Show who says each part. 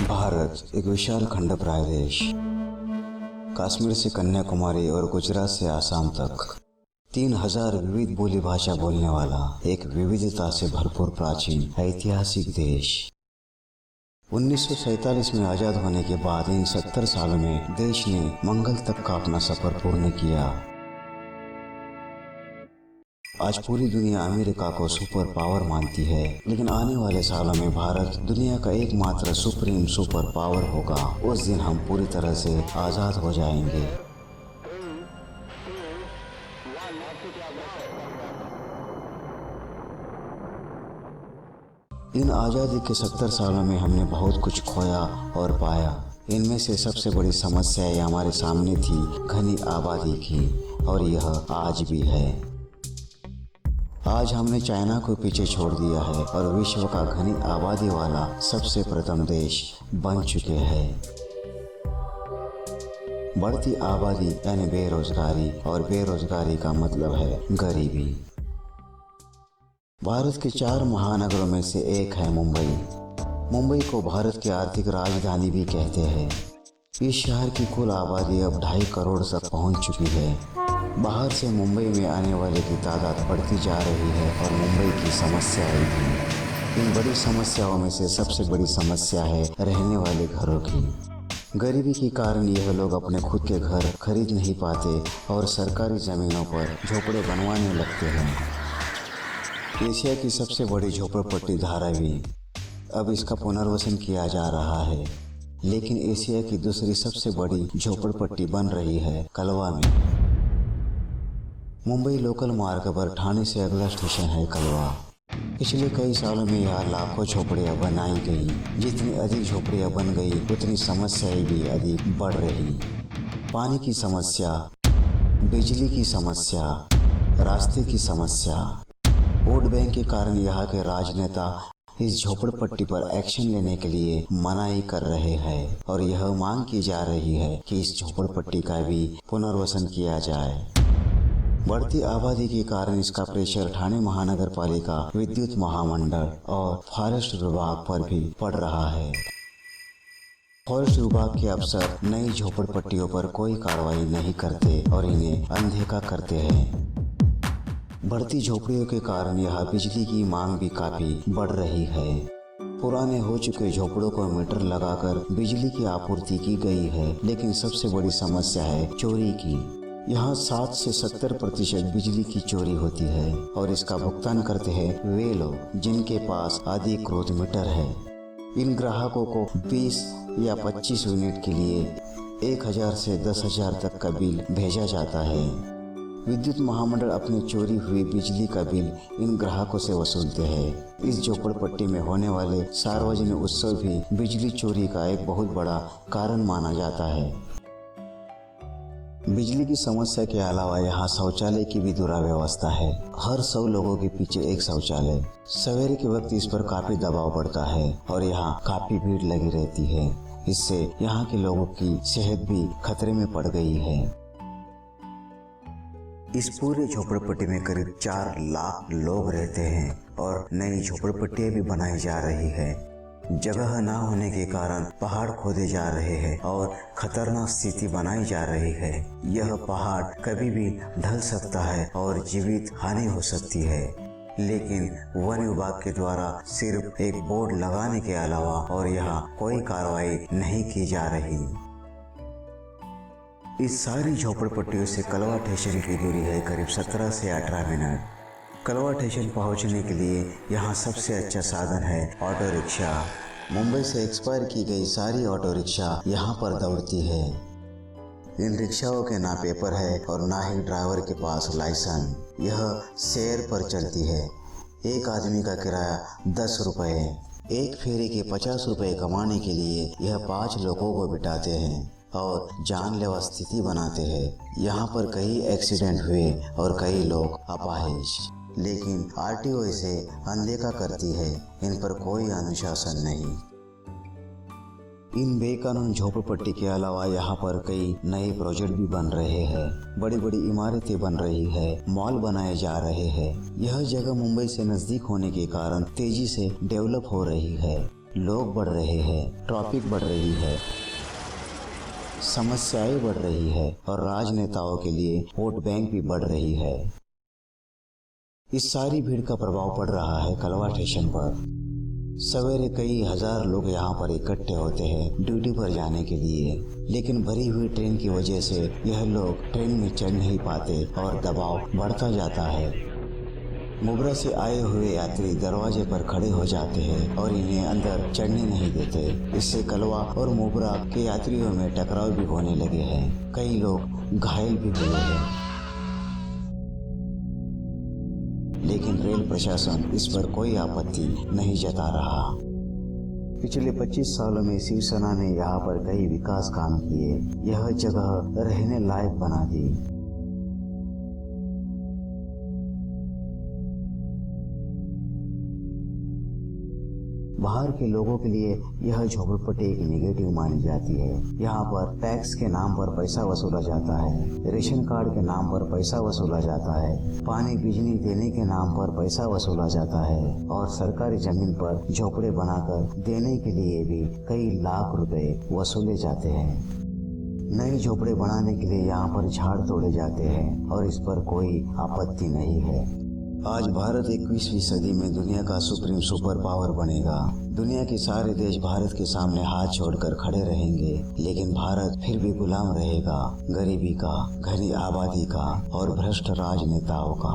Speaker 1: भारत एक विशाल खंडप्राय देश। कश्मीर से कन्याकुमारी और गुजरात से आसाम तक 3000 विविध बोली भाषा बोलने वाला एक विविधता से भरपूर प्राचीन ऐतिहासिक देश। 1947 में आज़ाद होने के बाद इन 70 सालों में देश ने मंगल तक का अपना सफर पूर्ण किया। आज पूरी दुनिया अमेरिका को सुपर पावर मानती है, लेकिन आने वाले सालों में भारत दुनिया का एकमात्र सुप्रीम सुपर पावर होगा। उस दिन हम पूरी तरह से आज़ाद हो जाएंगे। इन आज़ादी के 70 सालों में हमने बहुत कुछ खोया और पाया। इनमें से सबसे बड़ी समस्या ये हमारे सामने थी घनी आबादी की, और यह आज भी है। आज हमने चाइना को पीछे छोड़ दिया है और विश्व का घनी आबादी वाला सबसे प्रथम देश बन चुके हैं। बढ़ती आबादी यानी बेरोजगारी, और बेरोजगारी का मतलब है गरीबी। भारत के 4 महानगरों में से एक है मुंबई। मुंबई को भारत की आर्थिक राजधानी भी कहते हैं। इस शहर की कुल आबादी अब 2.5 करोड़ तक पहुंच चुकी है। बाहर से मुंबई में आने वाले की तादाद बढ़ती जा रही है और मुंबई की समस्याएं भी। इन बड़ी समस्याओं में से सबसे बड़ी समस्या है रहने वाले घरों की। गरीबी के कारण यह लोग अपने खुद के घर खरीद नहीं पाते और सरकारी जमीनों पर झोपड़े बनवाने लगते हैं। एशिया की सबसे बड़ी झोपड़पट्टी धारावी, अब इसका पुनर्वसन किया जा रहा है। लेकिन एशिया की दूसरी सबसे बड़ी झोपड़पट्टी बन रही है कलवा में। मुंबई लोकल मार्ग पर ठाणे से अगला स्टेशन है कलवा। पिछले कई सालों में यहाँ लाखों झोपड़ियाँ बनाई गई। जितनी अधिक झोपड़ियाँ बन गई उतनी समस्याएं भी अधिक बढ़ रही। पानी की समस्या, बिजली की समस्या, रास्ते की समस्या। वोट बैंक के कारण यहाँ के राजनेता इस झोपड़पट्टी पर एक्शन लेने के लिए मनाही कर रहे हैं और यह मांग की जा रही है कि इस झोपड़पट्टी का भी पुनर्वसन किया जाए। बढ़ती आबादी के कारण इसका प्रेशर ठाणे महानगर पालिका, विद्युत महामंडल और फॉरेस्ट विभाग पर भी पड़ रहा है। फॉरेस्ट विभाग के अफसर नई झोपड़पट्टियों पर कोई कार्रवाई नहीं करते और इन्हें अनदेखा करते हैं। बढ़ती झोपड़ियों के कारण यहाँ बिजली की मांग भी काफी बढ़ रही है। पुराने हो चुके झोपड़ों को मीटर लगाकर बिजली की आपूर्ति की गई है, लेकिन सबसे बड़ी समस्या है चोरी की। यहाँ 7 से 70% बिजली की चोरी होती है और इसका भुगतान करते हैं वे लोग जिनके पास अधिकृत मीटर है। इन ग्राहकों को 20 या 25 यूनिट के लिए 1000 से 10,000 तक का बिल भेजा जाता है। विद्युत महामंडल अपनी चोरी हुई बिजली का बिल इन ग्राहकों से वसूलते हैं। इस झोपड़पट्टी में होने वाले सार्वजनिक उत्सव भी बिजली चोरी का एक बहुत बड़ा कारण माना जाता है। बिजली की समस्या के अलावा यहाँ शौचालय की भी दुराव्यवस्था है। हर 100 लोगों के पीछे एक शौचालय। सवेरे के वक्त इस पर काफी दबाव पड़ता है और यहाँ काफी भीड़ लगी रहती है। इससे यहाँ के लोगों की सेहत भी खतरे में पड़ गई है। इस पूरे झोपड़पट्टी में करीब 4 लाख लोग रहते हैं और नई झोपड़पट्टियां भी बनाई जा रही है। जगह न होने के कारण पहाड़ खोदे जा रहे हैं और खतरनाक स्थिति बनाई जा रही है। यह पहाड़ कभी भी ढल सकता है और जीवित हानि हो सकती है, लेकिन वन विभाग के द्वारा सिर्फ एक बोर्ड लगाने के अलावा और यहाँ कोई कार्रवाई नहीं की जा रही। इस सारी झोपड़पट्टियों से कलवा स्टेशन की दूरी है करीब 17 से 18 मिनट। कलवा स्टेशन पहुंचने के लिए यहाँ सबसे अच्छा साधन है ऑटो रिक्शा। मुंबई से एक्सपायर की गई सारी ऑटो रिक्शा यहाँ पर दौड़ती है। इन रिक्शाओं के ना पेपर है और ना ही ड्राइवर के पास लाइसेंस। यह शेयर पर चलती है। एक आदमी का किराया 10 रुपए। एक फेरी के 50 रुपए कमाने के लिए यह 5 लोगों को बिठाते हैं और जानलेवा स्थिति बनाते हैं। यहाँ पर कई एक्सीडेंट हुए और कई लोग अपाहिज, लेकिन आरटीओ इसे अनदेखा करती है। इन पर कोई अनुशासन नहीं। इन बेकानून झोपड़पट्टी के अलावा यहाँ पर कई नए प्रोजेक्ट भी बन रहे हैं। बड़ी बड़ी इमारतें बन रही है, मॉल बनाए जा रहे हैं। यह जगह मुंबई से नजदीक होने के कारण तेजी से डेवलप हो रही है। लोग बढ़ रहे हैं, ट्रैफिक बढ़ रही है, समस्याएं बढ़ रही है और राजनेताओं के लिए वोट बैंक भी बढ़ रही है। इस सारी भीड़ का प्रभाव पड़ रहा है कलवा स्टेशन पर। सवेरे कई हजार लोग यहाँ पर इकट्ठे होते हैं ड्यूटी पर जाने के लिए, लेकिन भरी हुई ट्रेन की वजह से यह लोग ट्रेन में चढ़ नहीं पाते और दबाव बढ़ता जाता है। मुब्रा से आए हुए यात्री दरवाजे पर खड़े हो जाते हैं और इन्हें अंदर चढ़ने नहीं देते। इससे कलवा और मुब्रा के यात्रियों में टकराव भी होने लगे हैं। कई लोग घायल भी हुए हैं, लेकिन रेल प्रशासन इस पर कोई आपत्ति नहीं जता रहा। पिछले 25 सालों में शिवसेना ने यहाँ पर कई विकास काम किए, यह जगह रहने लायक बना दी। बाहर के लोगों के लिए यह झोपड़पट्टी एक नेगेटिव मानी जाती है। यहाँ पर टैक्स के नाम पर पैसा वसूला जाता है, रेशन कार्ड के नाम पर पैसा वसूला जाता है, पानी बिजली देने के नाम पर पैसा वसूला जाता है और सरकारी जमीन पर झोपड़े बनाकर देने के लिए भी कई लाख रुपए वसूले जाते हैं। नए झोपड़े बनाने के लिए यहाँ पर झाड़ तोड़े जाते हैं और इस पर कोई आपत्ति नहीं है। आज भारत 21वीं सदी में दुनिया का सुप्रीम सुपर पावर बनेगा। दुनिया के सारे देश भारत के सामने हाथ छोड़कर खड़े रहेंगे, लेकिन भारत फिर भी गुलाम रहेगा गरीबी का, घनी आबादी का और भ्रष्ट राजनेताओं का।